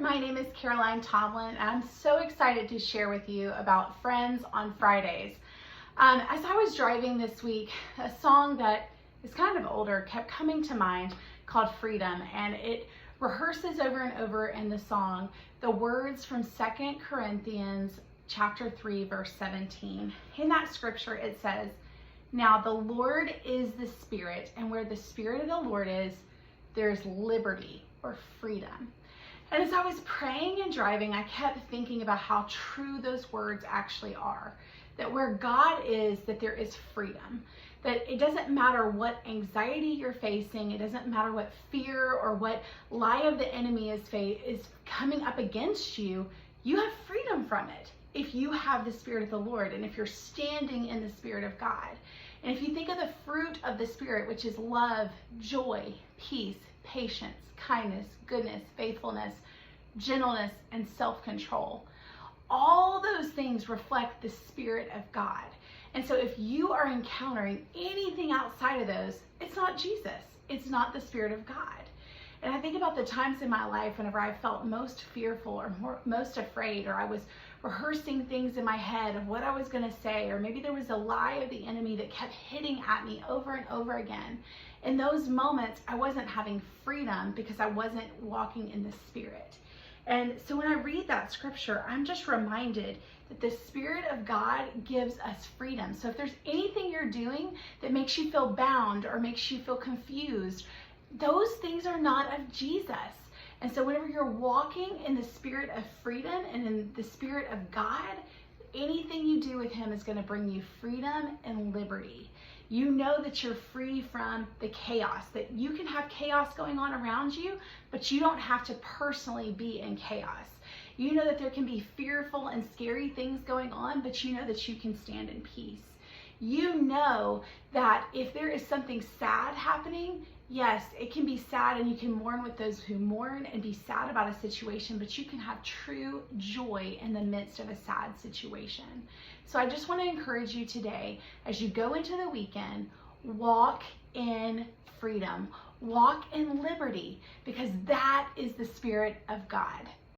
My name is Caroline Tomlin, and I'm so excited to share with you about Friends on Fridays. As I was driving this week, a song that is kind of older kept coming to mind called Freedom, and it rehearses over and over in the song the words from 2 Corinthians chapter 3, verse 17. In that scripture, it says, "Now the Lord is the Spirit, and where the Spirit of the Lord is, there's liberty," or freedom. And as I was praying and driving, I kept thinking about how true those words actually are. That where God is, that there is freedom. That it doesn't matter what anxiety you're facing, it doesn't matter what fear or what lie of the enemy is coming up against you, you have freedom from it if you have the Spirit of the Lord and if you're standing in the Spirit of God. And if you think of the fruit of the Spirit, which is love, joy, peace, patience, kindness, goodness, faithfulness, gentleness, and self-control. All those things reflect the Spirit of God. And so if you are encountering anything outside of those, it's not Jesus. It's not the Spirit of God. And I think about the times in my life whenever I felt most fearful or most afraid, or I was rehearsing things in my head of what I was going to say, or maybe there was a lie of the enemy that kept hitting at me over and over again. In those moments, I wasn't having freedom because I wasn't walking in the Spirit. And so when I read that scripture, I'm just reminded that the Spirit of God gives us freedom. So if there's anything you're doing that makes you feel bound or makes you feel confused, those things are not of Jesus. And so whenever you're walking in the spirit of freedom and in the Spirit of God, anything you do with Him is going to bring you freedom and liberty. You know that you're free from the chaos, that you can have chaos going on around you, but you don't have to personally be in chaos. You know that there can be fearful and scary things going on, but you know that you can stand in peace. You know that if there is something sad happening, yes, it can be sad and you can mourn with those who mourn and be sad about a situation, but you can have true joy in the midst of a sad situation. So I just want to encourage you today, as you go into the weekend, walk in freedom, walk in liberty, because that is the Spirit of God.